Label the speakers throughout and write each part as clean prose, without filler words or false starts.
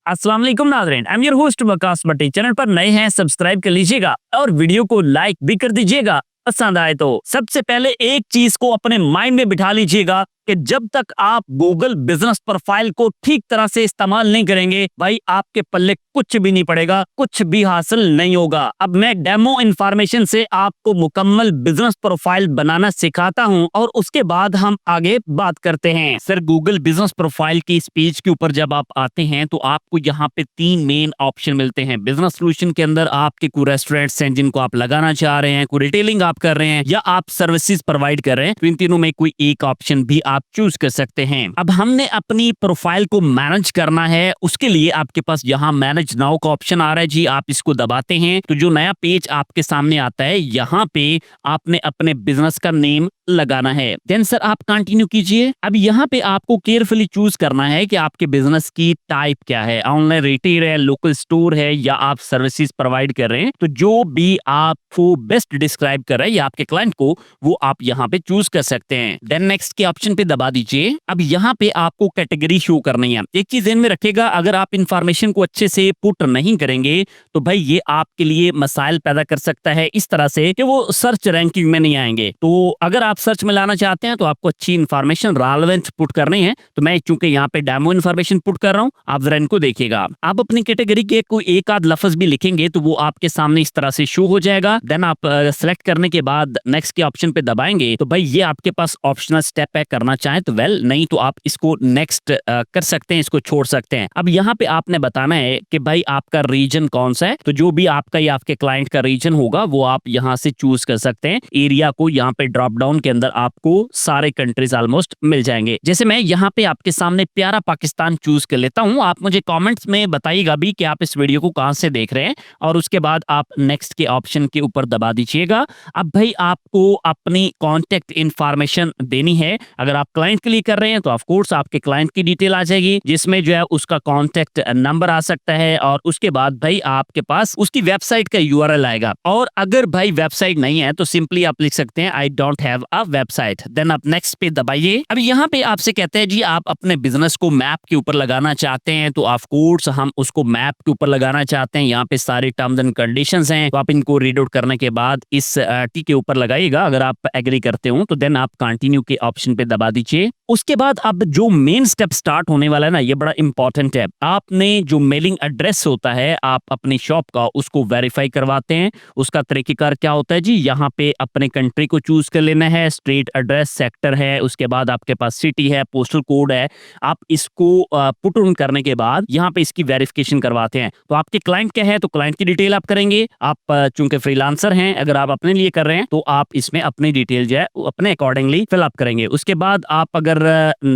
Speaker 1: अस्सलाम वालेकुम नाज़रीन, I am your host Waqas Bhatti. Channel पर नए हैं सब्सक्राइब कर लीजिएगा और वीडियो को लाइक भी कर दीजिएगा पसंद आए तो। सबसे पहले एक चीज को अपने माइंड में बिठा लीजिएगा कि जब तक आप गूगल बिजनेस प्रोफाइल को ठीक तरह से इस्तेमाल नहीं करेंगे, भाई आपके पल्ले कुछ भी नहीं पड़ेगा, कुछ भी हासिल नहीं होगा। अब मैं डेमो इंफॉर्मेशन से आपको मुकम्मल बिजनेस प्रोफाइल बनाना सिखाता हूं और उसके बाद हम आगे बात करते हैं। सर, गूगल बिजनेस प्रोफाइल की इस पेज के ऊपर जब आप आते हैं तो आपको यहाँ पे 3 मेन ऑप्शन मिलते हैं। बिजनेस सोल्यूशन के अंदर आपके कोई रेस्टोरेंट्स हैं जिनको आप लगाना चाह रहे हैं, कोई रिटेलिंग आप कर रहे हैं या आप सर्विसेज प्रोवाइड कर रहे हैं, तो इन तीनों में कोई एक ऑप्शन भी आप चूज कर सकते हैं। अब हमने अपनी प्रोफाइल को मैनेज करना है, उसके लिए आपके पास यहाँ मैनेज नाउ का ऑप्शन आ रहा है जी। आप इसको दबाते हैं तो जो नया पेज आपके सामने आता है, यहाँ पे आपने अपने बिजनेस का नेम लगाना है। देन सर आप कंटिन्यू कीजिए। अब यहाँ पे आपको केयरफुली चूज करना है कि आपके बिजनेस की टाइप क्या है, ऑनलाइन रिटेल है, लोकल स्टोर है या आप सर्विसेज प्रोवाइड कर रहे हैं। तो जो भी आपको बेस्ट डिस्क्राइब कर रहा है या आपके क्लाइंट को, वो आप यहाँ पे चूज कर सकते हैं। देन नेक्स्ट के ऑप्शन पे दबा दीजिए। अब यहाँ पे आपको कैटेगरी शो करनी है। एक चीज ध्यान में रखिएगा, अगर आप इंफॉर्मेशन को अच्छे से पुट नहीं करेंगे तो भाई ये आपके लिए मसाइल पैदा कर सकता है इस तरह से कि वो सर्च रैंकिंग में नहीं आएंगे। तो अगर आप सर्च में लाना चाहते हैं तो आपको अच्छी इंफॉर्मेशन रेलेवेंट पुट करनी है। तो मैं चूंकि यहाँ पे डेमो इंफॉर्मेशन पुट कर रहा हूँ, आप जरा इनको देखिएगा। आप अपनी कैटेगरी के कोई एक आध लफ्ज भी लिखेंगे तो वो आपके सामने इस तरह से शो हो जाएगा। देन आप सेलेक्ट करने के बाद नेक्स्ट के ऑप्शन पे दबाएंगे तो भाई ये आपके पास ऑप्शनल स्टेप है, करना चाहें तो वेल, नहीं तो आप इसको नेक्स्ट कर सकते हैं, इसको छोड़ सकते हैं। अब यहाँ पे आपने बताना है कि भाई आपका रीजन कौन सा है। तो जो भी आपका या आपके क्लाइंट का रीजन होगा वो आप यहाँ से चूज कर सकते हैं। एरिया को यहाँ पे ड्रॉप डाउन के अंदर आपको सारे कंट्रीज ऑलमोस्ट मिल जाएंगे। जैसे मैं यहाँ पे आपके सामने प्यारा पाकिस्तान चूज कर लेता हूँ। आप मुझे कमेंट्स में बताइएगा भी कि आप इस वीडियो को कहां से देख रहे हैं और उसके बाद आप नेक्स्ट के ऑप्शन के ऊपर दबा दीजिएगा। अब भाई आपको अपनी कॉन्टेक्ट इंफॉर्मेशन देनी है। अगर आप क्लाइंट के लिए कर रहे हैं तो ऑफ कोर्स आपके क्लाइंट की डिटेल आ जाएगी, जिसमें जो है उसका कॉन्टेक्ट नंबर आ सकता है और उसके बाद भाई आपके पास उसकी वेबसाइट का यूआरएल आएगा। और अगर भाई वेबसाइट नहीं है तो सिंपली आप लिख सकते हैं I don't have a website. Then आप नेक्स्ट पे दबाइए। अब यहाँ पे आपसे कहते हैं जी आप अपने बिजनेस को मैप के ऊपर लगाना चाहते हैं, तो ऑफ कोर्स हम उसको मैप के ऊपर लगाना चाहते हैं। यहाँ पे सारे टर्म्स एंड कंडीशंस हैं, तो आप इनको रीड आउट करने के बाद इस टी के ऊपर लगाइएगा। अगर आप एग्री करते हो तो देन आप कंटिन्यू के ऑप्शन पे दबा दीजिए। उसके बाद अब जो मेन स्टेप स्टार्ट होने वाला है ना, ये बड़ा इंपॉर्टेंट है। आपने जो मेलिंग एड्रेस होता है आप अपनी शॉप का, उसको वेरीफाई करवाते हैं। उसका तरीकेकार क्या होता है जी, यहाँ पे अपने कंट्री को चूज कर लेना है, स्ट्रीट एड्रेस, सेक्टर है, उसके बाद आपके पास सिटी है, पोस्टल कोड है। आप इसको पुट ऑन करने के बाद यहाँ पे इसकी वेरिफिकेशन करवाते हैं। तो आपके क्लाइंट क्या है, तो क्लाइंट की डिटेल आप करेंगे। आप चूंकि फ्रीलांसर हैं, अगर आप अपने लिए कर रहे हैं तो आप इसमें अपनी डिटेल जो है अपने अकॉर्डिंगली फिल अप करेंगे। उसके बाद आप अगर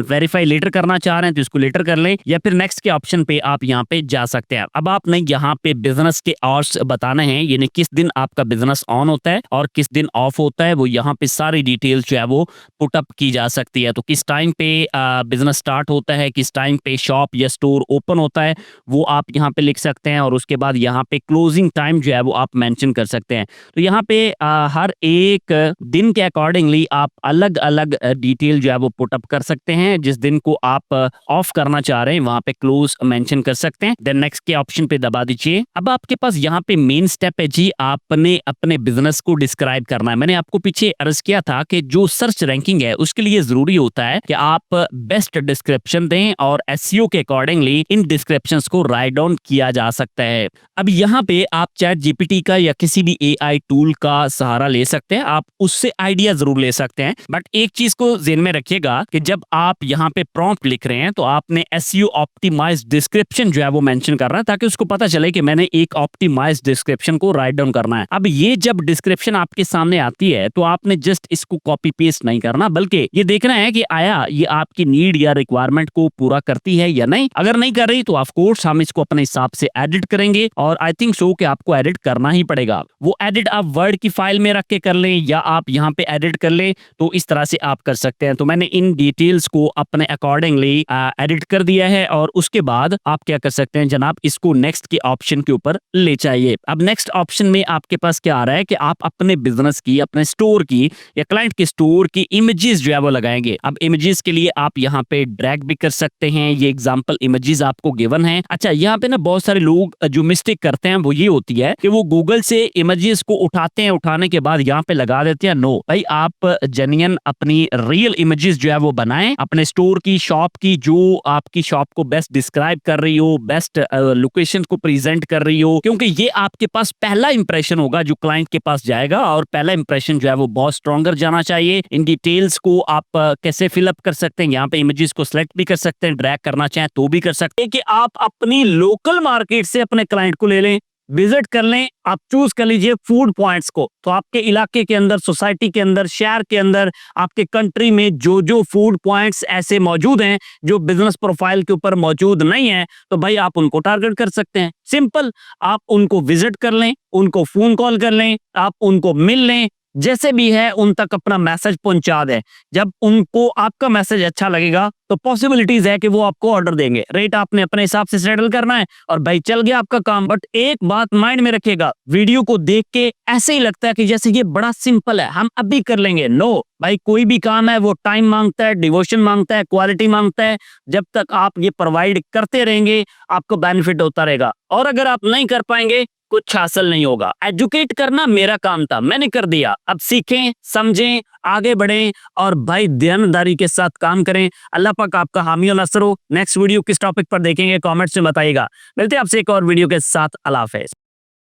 Speaker 1: वेरीफाई लेटर करना चाह रहे हैं तो इसको लेटर कर लें, या फिर नेक्स्ट के ऑप्शन पे आप यहाँ पे जा सकते हैं। अब आपने यहाँ पे बिजनेस के आवर्स बताना है, यानी किस दिन आपका बिजनेस ऑन होता है और किस दिन ऑफ होता है। वो यहाँ पे सारी डिटेल्स जो है वो पुट अप की जा सकती है। तो किस टाइम पे बिजनेस स्टार्ट होता है, किस टाइम पे शॉप या स्टोर ओपन होता है, वो आप यहाँ पे लिख सकते हैं। और उसके बाद यहाँ पे क्लोजिंग टाइम जो है वो आप मेंशन कर सकते हैं। तो यहाँ पे हर एक दिन के अकॉर्डिंगली आप अलग अलग डिटेल जो है वो पुट अप कर सकते हैं। जिस दिन को आप ऑफ करना चाह रहे हैं वहां पे क्लोज मेंशन कर सकते हैं। देन नेक्स्ट के ऑप्शन पे दबा दीजिए। अब आपके पास यहाँ पे मेन स्टेप है जी, आपने अपने बिजनेस को डिस्क्राइब करना है। मैंने आपको पीछे अर्ज किया था कि जो सर्च रैंकिंग है उसके लिए जरूरी होता है कि आप बेस्ट डिस्क्रिप्शन दें और एसईओ के अकॉर्डिंगली इन डिस्क्रिप्शंस को राइट डाउन किया जा सकता है। अब यहाँ पे आप चैट जीपीटी का या किसी भी एआई टूल का सहारा ले सकते हैं, आप उससे आइडिया जरूर ले सकते हैं। बट एक चीज को ध्यान में रखिएगा कि जब आप यहाँ पे प्रॉम्प्ट लिख रहे हैं तो आपने एसईओ ऑप्टिमाइज्ड डिस्क्रिप्शन जो है वो मेंशन करना है, ताकि उसको पता चले कि मैंने एक ऑप्टिमाइज्ड डिस्क्रिप्शन को राइट डाउन करना है। अब ये जब डिस्क्रिप्शन आपके सामने आती है तो आपने जस्ट इसको कॉपी पेस्ट नहीं करना, बल्कि ये देखना है कि आया ये आपकी नीड या रिक्वायरमेंट को पूरा करती है या नहीं। अगर नहीं कर रही तो ऑफ कोर्स हम इसको अपने हिसाब से एडिट करेंगे, और आई थिंक सो कि आपको एडिट करना ही पड़ेगा। वो एडिट आप वर्ड की फाइल में रख के कर लें या आप यहाँ पे एडिट कर लें, तो इस तरह से आप कर सकते हैं। तो मैंने इन डिटेल्स को अपने अकॉर्डिंगली एडिट कर दिया है, और उसके बाद आप क्या कर सकते हैं जनाब, इसको नेक्स्ट के ऑप्शन के ऊपर ले चाहिए। अब नेक्स्ट ऑप्शन में आपके पास क्या आ रहा है कि आप अपने बिजनेस की, अपने स्टोर की या क्लाइंट क्लाइंट के स्टोर की इमेजेस जो है वो लगाएंगे। अब इमेजेस के लिए आप यहाँ पे ड्रैग भी कर सकते हैं। ये एग्जांपल इमेजेस आपको गिवन है। अच्छा, यहाँ पे ना बहुत सारे लोग जो मिस्टेक करते हैं वो ये होती है कि वो गूगल से इमेजेस को उठाते हैं, उठाने के बाद यहाँ पे लगा देते हैं। नो भाई, आप जेन्युइन अपनी रियल इमेजेस जो है वो बनाएं अपने स्टोर की, शॉप की, जो आपकी शॉप को बेस्ट डिस्क्राइब कर रही हो, बेस्ट लोकेशन को प्रेजेंट कर रही हो, क्योंकि ये आपके पास पहला इंप्रेशन होगा जो क्लाइंट के पास जाएगा। और पहला इंप्रेशन जो है वो बहुत स्ट्रॉन्गर जाना चाहिए। इन डिटेल्स को आप कैसे फिलअप कर सकते हैं, यहाँ पे इमेजेस को सिलेक्ट भी कर सकते हैं, ड्रैग करना चाहें तो भी कर सकते हैं कि आप अपनी लोकल मार्केट से अपने क्लाइंट को ले लें, विजिट कर लें। आप चूज कर लीजिए फूड पॉइंट्स को, तो आपके इलाके के अंदर, सोसाइटी के अंदर, शहर के अंदर, आपके कंट्री में जो जो फूड पॉइंट्स ऐसे मौजूद हैं जो बिजनेस प्रोफाइल के ऊपर मौजूद नहीं है, तो भाई आप उनको टारगेट कर सकते हैं। सिंपल, आप उनको विजिट कर लें, उनको फोन कॉल कर लें, आप उनको मिल लें, जैसे भी है उन तक अपना मैसेज पहुंचा दें। जब उनको आपका मैसेज अच्छा लगेगा तो पॉसिबिलिटीज है कि वो आपको ऑर्डर देंगे। रेट आपने अपने हिसाब से सेटल करना है और भाई चल गया आपका काम। बट एक बात माइंड में रखिएगा, वीडियो को देख के ऐसे ही लगता है कि जैसे ये बड़ा सिंपल है, हम अभी कर लेंगे। नो भाई, कोई भी काम है वो टाइम मांगता है, डिवोशन मांगता है, क्वालिटी मांगता है। जब तक आप ये प्रोवाइड करते रहेंगे आपको बेनिफिट होता रहेगा, और अगर आप नहीं कर पाएंगे कुछ हासिल नहीं होगा। एजुकेट करना मेरा काम था, मैंने कर दिया। अब सीखें, समझें, आगे बढ़ें और भाई ध्यानदारी के साथ काम करें। अल्लाह पाक आपका हामी और नसर हो। नेक्स्ट वीडियो किस टॉपिक पर देखेंगे कमेंट्स में बताइएगा। मिलते हैं आपसे एक और वीडियो के साथ। अल्लाह हाफिज़।